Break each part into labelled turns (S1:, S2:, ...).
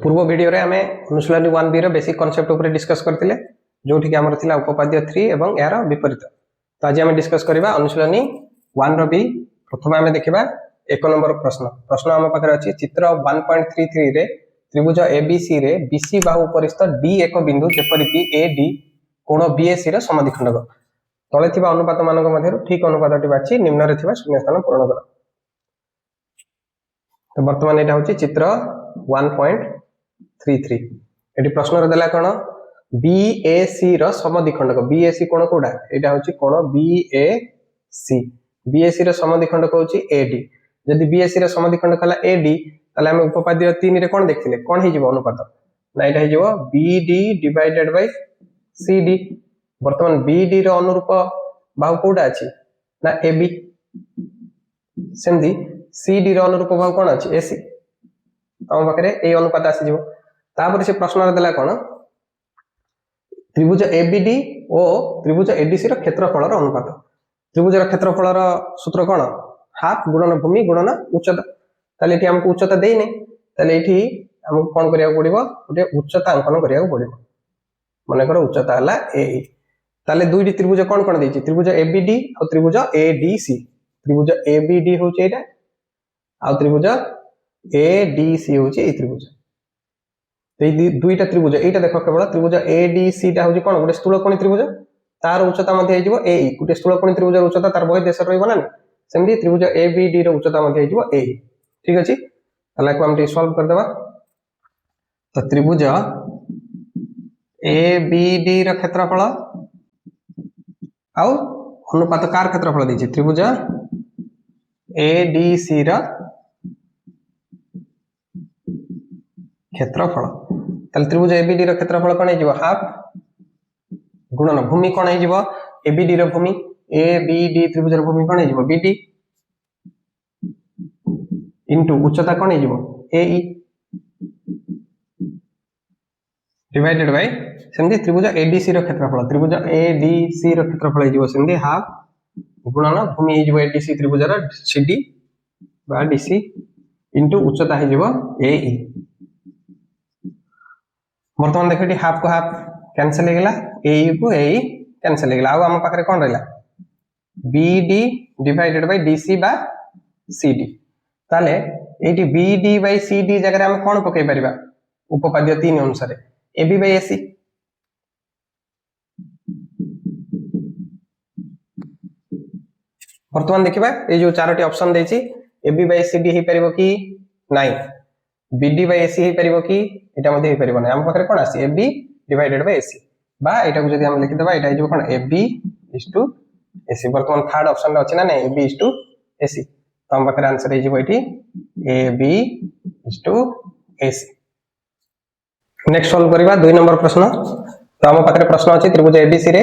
S1: पूर्व वीडियो रे आमे अनुशीलनी 1b रो बेसिक कांसेप्ट ऊपर डिस्कस करथिले जोठी कि हमर थिला उपपाद्य 3 एवं यार विपरीत। तो आज आमे डिस्कस करबा अनुशीलनी 1 रो बी। प्रथम आमे देखिबा एक नंबर प्रश्न हम पाखरे अछि चित्र 1.33 रे त्रिभुज एबीसी रे बीसी बाहु परिस्थ डी एक बिंदु जेपरि कि एडी कोण बीएसी रो समद्विखंडक तळे थिबा अनुपात मानक मध्ये ठीक अनुपातटी बाछि निम्न रे थिबा शून्य स्थान पूर्ण कर। तो वर्तमान एटा होछि चित्र 1.33 एटी प्रश्न रे देला कोन बीएसी रो समद्विखंडक बीएसी कोण कोडा एटा होछि कोण बीएसी रो समद्विखंडक होछि एडी। यदि बीएसी रो समद्विखंडक हला एडी ताले हम उपपाद्य 3 रे कोन देखथिले कोन हे जिवो अनुपात ना एटा हे जिवो बीडी डिवाइडेड बाय सीडी। वर्तमान बीडी रो अनुरूप बाहु कोडा अछि ना एबी सेंदी सीडी रो अनुरूप बाहु कोन अछि एसी हम पाखरे ए अनुपात आसी जिवो। तापर से प्रश्न रे देला कोन त्रिभुज एबीडी और त्रिभुज एडीसी रो क्षेत्रफल रो अनुपात। त्रिभुज रो क्षेत्रफल रो सूत्र कोन हाफ गुणन भूमि गुणन उच्चता। ताले एठी हमको उच्चता देई नै ताले एठी हमको कोन करिया पड़िबो ओटे उच्चता अंकन करिया पड़िबो। माने करो उच्चता हला ए ताले दुईटी त्रिभुज कोन कोन देछि त्रिभुज एबीडी और त्रिभुज एडीसी। त्रिभुज एबीडी होचे एटा और त्रिभुज एडीसी होचे ए त्रिभुज। तो दुईटा त्रिभुज एटा देखो केवल त्रिभुज एडीसी टा होची कोन गोटे स्थूलकोणी त्रिभुज तार उच्चता मध्ये हे जिवो ए गोटे स्थूलकोणी त्रिभुज उच्चता तार बहि देश रहइबो ना सेमदी त्रिभुज एबीडी रो उच्चता मध्ये हे जिवो ए। ठीक अछि ताला को हम टे सॉल्व कर देबा। तो त्रिभुज एबीडी रो क्षेत्रफल आउ अनुपात कार क्षेत्रफल देछि त्रिभुज एडीसी रो क्षेत्रफल। ताले त्रिभुज एबीडी रो क्षेत्रफल कोन हे जिवो हाफ गुणन भूमि कोन हे जिवो एबीडी रो भूमि एबीडी त्रिभुज रो भूमि कोन हे जिवो बीडी इनटू उच्चता कोन हे जिवो एई डिवाइडेड बाय सेमदी त्रिभुज एडीसी रो क्षेत्रफल त्रिभुज एडीसी रो क्षेत्रफल हे जिवो सेमदी हाफ गुणन भूमि हे जिवो एडीसी त्रिभुज रो सीडी बा डीसी इनटू उच्चता हे जिवो एई। वर्तमान देखो हाफ को हाफ कैंसिल हो गला ए को ए कैंसिल हो गला आ हम पाखरे कोन रहला बीडी डिवाइडेड बाय डीसी बा सीडी। ताले एटी बीडी बाय सीडी जगह हम कोन पकै परिबा उपपाद्य 3 अनुसार एबी बाय एसी। वर्तमान देखिबा ए जो चारोटी ऑप्शन देछि एबी बाय सीडी हे परिबो कि नाही बीडी बाय एसी हे परिबो कि एटा मध्ये हे परिबो नै हम पाखरे कोन आसी एबी डिवाइडेड बाय एसी बा एटा को जदी हम लिखि देबा एटा हे जो कोन एबी इज टू एसी। वर्तमान थर्ड ऑप्शन रे अछि ना नै एबी इज टू एसी तो हम पाखरे आंसर हे जिवो AT AB is to AC. Next solve करिबा 2 नंबर प्रश्न। तो हम पाखरे प्रश्न अछि त्रिभुज एबीसी रे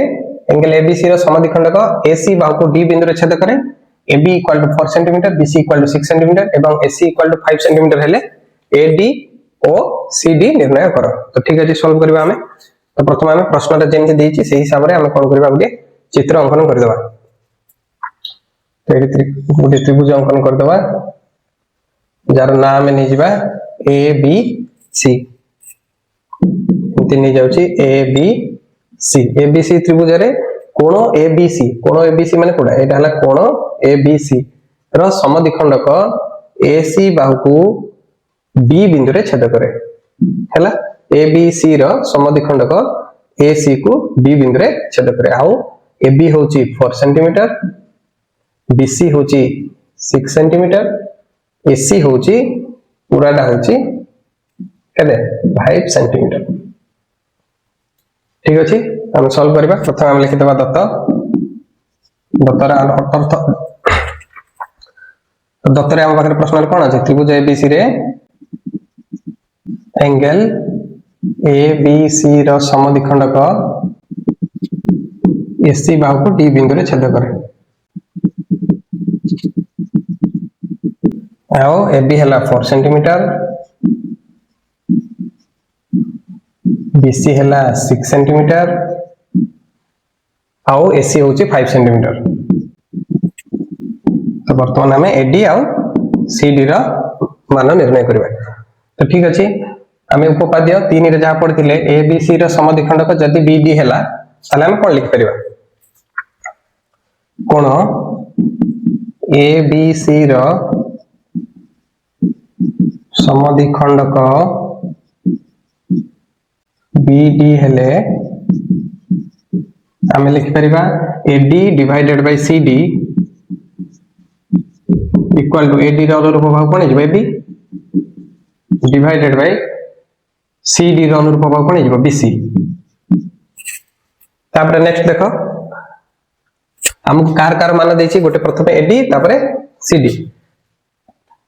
S1: एंगल एबीसी रो समद्विखंडक एसी बाहु को डी बिंदु रे छेद करे AB equal to 4 centimetre BC equal to 6 centimetre एवं एसी इक्वल टू 5 सेंटीमीटर हेले एडी ओ सीडी निर्णय करो। तो ठीक अछि सॉल्व करबा हमें। तो प्रथम हमें प्रश्न रे जेंति देछि सेही हिसाब रे हम कोन करबा गुडी चित्र अंकन कर देबा। तो एडी गुडी त्रिभुज अंकन कर देबा जार नाम नै जिबा ए बी सी इंति नै जाउची ए बी सी त्रिभुज रे कोण एबीसी माने कोडा एटा हला कोण एबीसी रो समद्विखंडक एसी बाहु को बी बिंदु रे छेद करे हला एबीसी रो समद्विखंडक एसी को बी बिंदु रे छेद करे आउ एबी होची 4 सेंटीमीटर बीसी होची 6 सेंटीमीटर एसी होची पुराडा होची केदे 5 सेंटीमीटर। ठीक अछि हम सॉल्व करबा। प्रथम हम लिखि देबा दत्तर अर्थ दत्तरे हम पाखरे प्रश्न कोन अछि त्रिभुज एबीसी रे एंगल एबीसी रो समद्विखंडक एसी बाहु को डी बिंदु रे छेद करे आओ एबी हला 4 सेंटीमीटर बीसी हला 6 सेंटीमीटर आओ एसी होची 5 सेंटीमीटर। तो वर्तमान हमें एडी आउ सीडी रा मान निर्णय करबा। तो ठीक अछि आमे उपपाद्य 3 रे जहा पढ़िथिले ए बी सी रो समद्विखंडक जदि बी डी हैला ताले हम कोन लिख परिबा कोण ए बी सी रो समद्विखंडक बी डी हेले आमे लिख परिबा AD divided by CD equal to AD रो अनुरूप भाग कोन हिजबे बी डिवाइडेड बाय सीडी रो अनुरूप भाग कोन हिजबे बीसी तापर नेक्स्ट देखो हमको कार मान देछि गोटे प्रथमे एडी तापर सीडी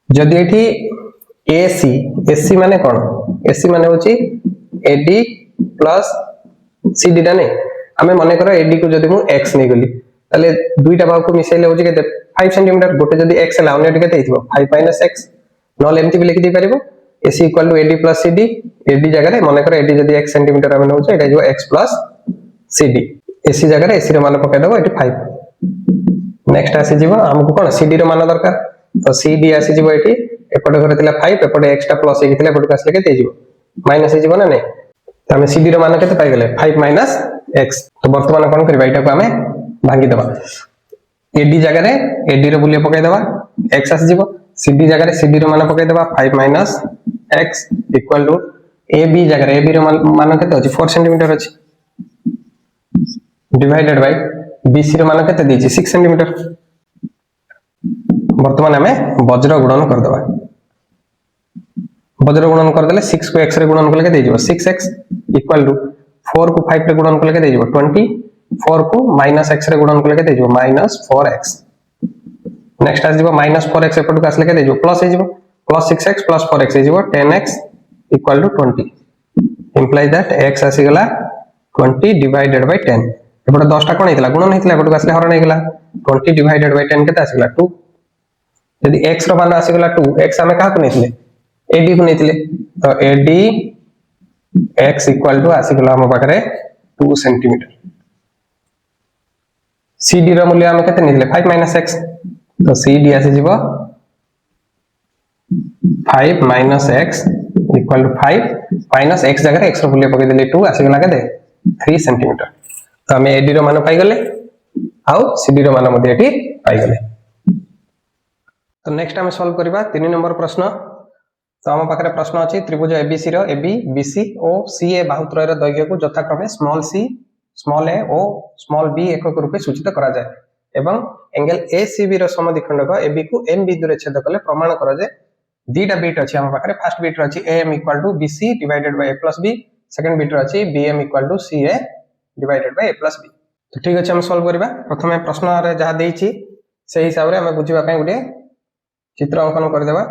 S1: जदि एठी एसी एसी माने कोन एसी माने होची एडी प्लस सीडी दा नै हमें मन करो एडी को जदि मु एक्स नै गली ताले दुईटा भाग को मिसेले होची केते 5 सेमी गोटे जदि एक्स हला अन्य केते हिथिबो 5 - x नॉल एमटी भी लिखि दे परिबो AC equal to AD plus CD AD जगह रे मन करो एडी जदि x सेंटीमीटर हमें होची एटा जो x प्लस सीडी एसी जगह रे एसी रो मान पके देबो एटी 5 नेक्स्ट आसी जीवो हमको कोन सीडी रो मान दरकार तो सीडी आसी जीवो एटी एपटे घरे थिला 5 एपटे एक्स्ट्रा प्लस हे थिला एपटे आसले केते जीवो माइनस हे जीवो ना नै त हमें सीडी रो मान केते पाइ गेले 5 - x तो वर्तमान कोन करबा एटा को हमें भांगी देबा एडी जगह रे एडी रो मूल्य पकाई देबा x आसी जीवो सीडी जगह रे सीडी रो मान पकाई देबा 5 - x इक्वल टू ab जगह रे ab रो मान केते अछि 4 सेंटीमीटर अछि डिवाइडेड बाय bc रो मान केते देछि 6 सेंटीमीटर वर्तमान हमें वज्र गुणन कर देबा वज्र गुणन कर देले 6 को x रे गुणन करले के दे जिवो 6x इक्वल टू 4 को 5 रे गुणन करले के दे जिवो 20 4 को -x रे गुणन करले के दे जिवो -4x नेक्स्ट आ जिवो -4x एपट को आसले के दे जिवो प्लस हे जिवो प्लस 6x प्लस 4x हे जिवो 10x equal to 20 implies that x आसी गला 20 डिवाइडेड बाय 10 एपट 10 टा कोन हेतला गुणन हेतला एपट को आसले हरण हे गला 20 डिवाइडेड बाय 10 केते आसी गला 2 यदि x रो मान आसी गला 2 x हमें का को नेथिले एडी को नेथिले तो एडी x इक्वल टू आसी गला हम पाखरे 2 सेंटीमीटर CD रो मूल्य हम केते नेथिले 5 - x तो CD आसी जीवो 5 - x इक्वल टू 5 - x जगह x रो मूल्य पके देले 2 आसी गला केते 3 सेंटीमीटर तो हमें AD रो मान पाई गले आउ CD रो मान मध्ये एठी पाई गले तो नेक्स्ट हम सॉल्व करबा 3 नंबर प्रश्न तो हम पाखरे प्रश्न अछि त्रिभुज ABC रो AB BC और CA बाहुत्रय रो दैर्घ्य को यथाक्रमे स्मॉल c स्मॉल a और स्मॉल b एकक रूपे सूचित करा जाय एवं एंगल ACB रो समद्विखंडक AB को M बिंदु रे छेद कले प्रमाण करा जे दीटा बिट अछि हम पाखरे फर्स्ट बिट अछि AM equal to BC divided by A plus B second bit अछि BM equal to CA divided by A plus B तो ठीक अछि हम सॉल्व करबा प्रथमे प्रश्न रे जहा देछि से हिसाब रे हम बुझिबा पय गुटे चित्र अंकन कर देबा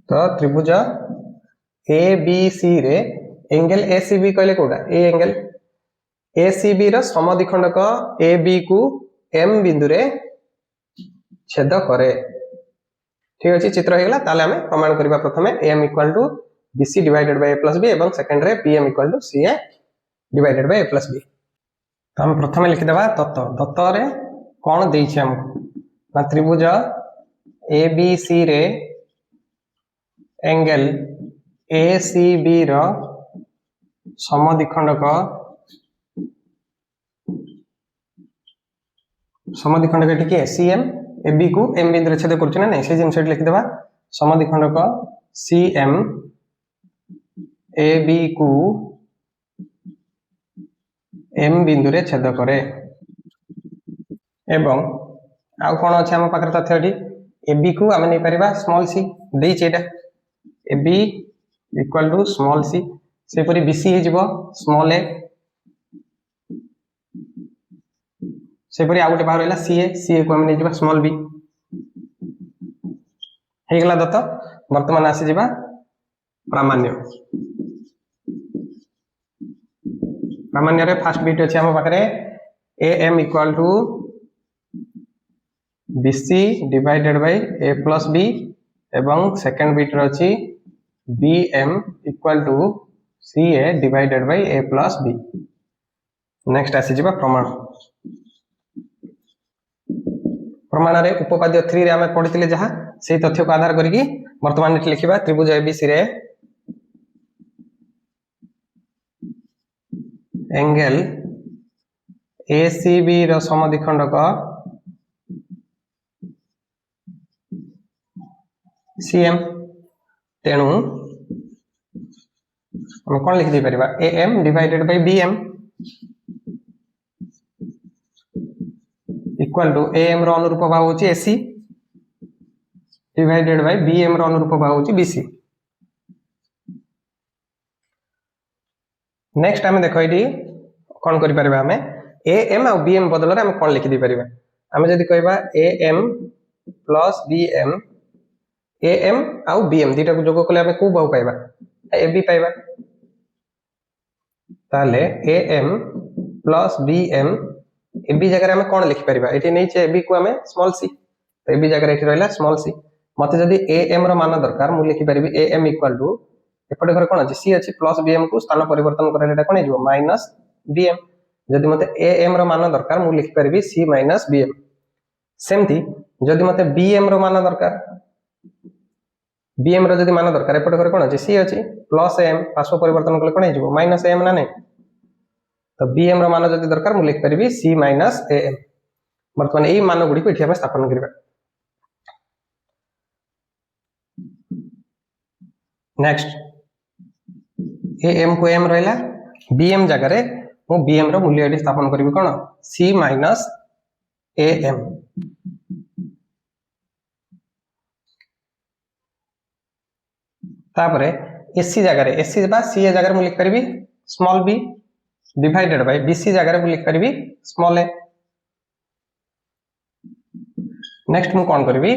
S1: तो त्रिभुज ABC रे एंगल ACB कहले कोडा ए एंगल ACB रो समद्विखंडक AB को M बिंदु रे छेद करे ठीक अछि चित्र हेगला ताले हमें प्रमाण करबा प्रथमे AM equal to BC divided by A plus B एवं सेकंड रे PM equal to CA divided by A plus B तो हम प्रथमे लिखि देबा दत्त रे कोन देइ छै हमको ना त्रिभुज ABC रे एंगल ACB रो समद्विखंडक ठीक है CM AB को M बिंदु रे छेद करछ ना नै से जिन सेट लिखि देबा समद्विखंडक CM AB को M बिंदु रे छेद करे एवं आ कोन अछि हम पाखर तथ्य एठी AB को हम नै परिबा स्मॉल c देइ छेटा AB equal to small c से परि BC हे जिवो स्मॉल a से परि आ गुटे बाहर हैला CA को हम नै जिवो स्मॉल b हे गेला दत्त वर्तमान आसी जिवो प्रामाण्य रे फर्स्ट बिट अछि हम पाखरे AM equal to BC divided by A plus B एवं सेकंड बिट रे अछि BM equal to CA divided by A plus B next आसी जिवो प्रमाण रे उपपाद्य 3 रे हम पढितिले जहा सेही तथ्य को आधार करिकि वर्तमान लिखिबा त्रिभुज ABC रे एंगल ACB रो समद्विखंडक CM तेणु हम कौन लिख दी परिबा AM divided by BM equal to AM रो अनुरूप भाग होची AC डिवाइडेड बाय BM रो अनुरूप भाग होची BC। नेक्स्ट आम देख ये कौन कर पारे आम AM आ BM बदल में कौन लिखि पारे आम जदि कहबा AM प्लस BM AM आउ BM दुटा को जोग कले आम को बहु पाइबा AB पाइबा ताले AM प्लस BM AB जगह आम कौन लिखि पारिबा एठी नै छे AB को आम स्मॉल c तो AB जगह एठी रहला स्मॉल c मते जदि AM रो मान दरकार मु लिखि पारिबी AM इक्वल टू एपटे घर कोन अछि c अछि प्लस BM को स्थान परिवर्तन करले एटा कोन हिजो माइनस BM जदि मते AM रो मान दरकार मु लिखि पारिबी c माइनस BM सेमती जदि मते BM रो मान दरकार BM रो जदि मान दरकार एपटे घर कोन अछि c अछि प्लस AM पार्श्व परिवर्तन करले कोन हिजो माइनस AM ना नै तो BM रो मान जदि दरकार मु लिखि पारिबी c माइनस AM वर्तमान एई मान गुडी को एठी हम स्थापन करबा। नेक्स्ट AM को M रहला BM जगह रे मु BM रो मूल्य एठी स्थापन करबी कोन c माइनस AM तापरे AC जगह रे AC बा C जगह रे मु लिख करबी small b divided by BC जगह रे मु लिख करबी स्मॉल a। नेक्स्ट मु कोन करबी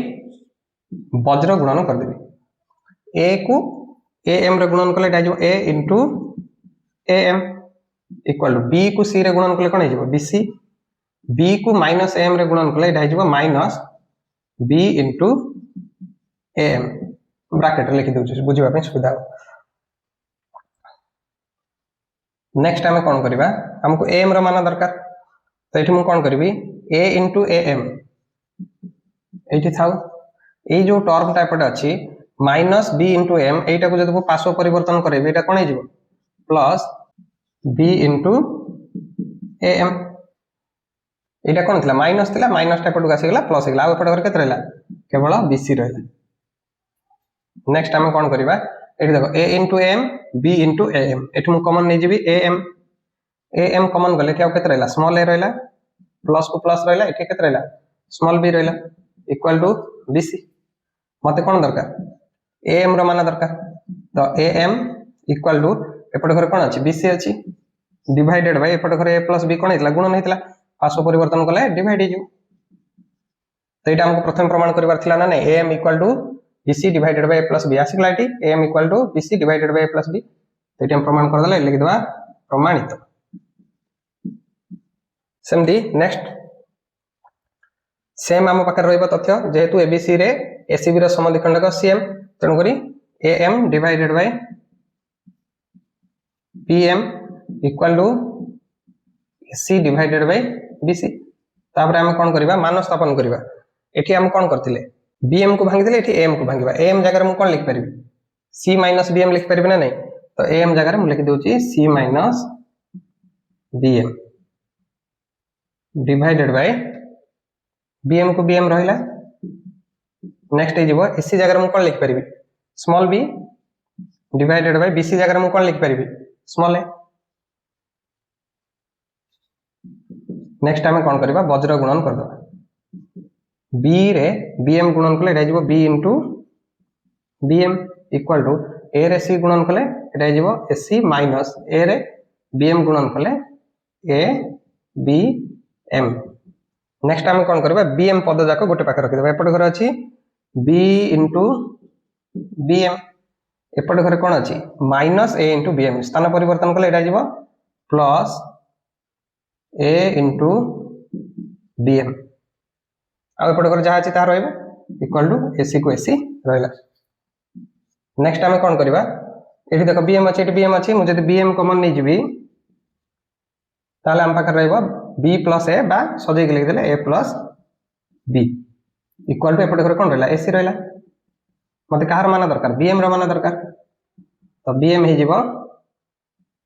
S1: वज्र गुणन कर देबी a को AM रे गुणन कले डाइजो a into AM equal to b को c रे गुणन कले कोन हिजो BC b को माइनस AM रे गुणन कले Dizo minus b into AM bracket रे लिखि दउछ बुझिबा पे सुविधा हो। नेक्स्ट हम कोन करबा हमको AM रो मान दरकार तो एठी मु कोन करबी a into AM एठी थाउ ए जो टर्म टाइप अछि माइनस b into m एटा को जदि पार्श्व परिवर्तन करबे एटा कोन हिजो प्लस b into am एटा कोन थिला माइनस थिला माइनस टाइप टू आसी गेला प्लस गेला आ एपट कर केत रहला केवल bc रहला। नेक्स्ट हम कोन करबा एठी देखो a into m b into am एठी मु कॉमन नै जेबी am कॉमन गले क्या केत रहला स्मॉल a रहला प्लस को प्लस रहला एठी केत रहला स्मॉल b रहला इक्वल टू bc मते कोन दरकार am रो मान दरकार तो am इक्वल टू एपट घर कोन अछि bc अछि डिवाइडेड बाय एपट घर a प्लस b कोन हेतला गुणन हेतला पार्श्व परिवर्तन कले डिवाइड हिजो तो एटा हमको प्रथम प्रमाण करबार थिला ना नै am equal to bc divided by a plus b आसी गलाटी am equal to bc divided by a plus b तो एटा हम प्रमाण कर दले लिख देबा प्रमाणित। सेमदी नेक्स्ट सेम आम पाखे रहिबा तथ्य जेहेतु ABC रे ACB रो समद्विखंडक CM तेनु करी AM divided by PM equal to AC divided by BC तापर हम कोन करबा मान स्थापन करबा एठी हम कोन करथिले BM को भांगी देले एठी AM को भांगीबा AM जगह रे मु कोन लिख परबी C माइनस BM लिख परबी ना नै तो AM जगह रे मु लिख देउची C minus BM divided by BM को BM रहला। नेक्स्ट हे जेबो AC जगह मु कोन लिख परबी small b divided by BC जगह मु कोन लिख परबी स्मॉल a। नेक्स्ट हम कोन करबा वज्र गुणन कर दबा b रे BM गुणन कले एटा जेबो b into BM equal to a रे c गुणन कले एटा जेबो AC माइनस a रे BM गुणन कले a b m। नेक्स्ट हम कोन करबा BM पद जाक गोटे पाखे रखि देबा एपट घर अछि b into BM एपट घर कोन अछि माइनस a into BM स्थान परिवर्तन कले एटा जेबो प्लस a into BM आ एपट घर जहा अछि ता रहइबो इक्वल टू AC को AC रहला। नेक्स्ट हम कोन करबा एठी देखो BM अछि एठी BM अछि मु जदि BM कॉमन नै जिबी ताले हम पाखे रहइबो b plus a बा सजै के लिख देले a plus b equal to एपट घर कोन रहला AC रहला मते कार मान दरकार BM रो मान दरकार तो BM हे जिवो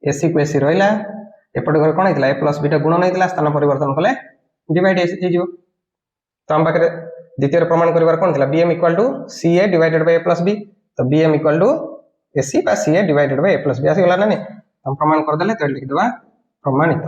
S1: AC को AC रहला एपटे घर कौन होता ए प्लस बी गुण नहीं स्थान परिवर्तन कले डिवाइड हो तो आम पाखे द्वितीय प्रमाण कर कौन थी bm equal to C A divided by A plus B तो bm इक्वाल टू एसी बा C A divided by A plus B आसीगला ना नहीं हम प्रमाण करदे तो लिखिदेवा प्रमाणित।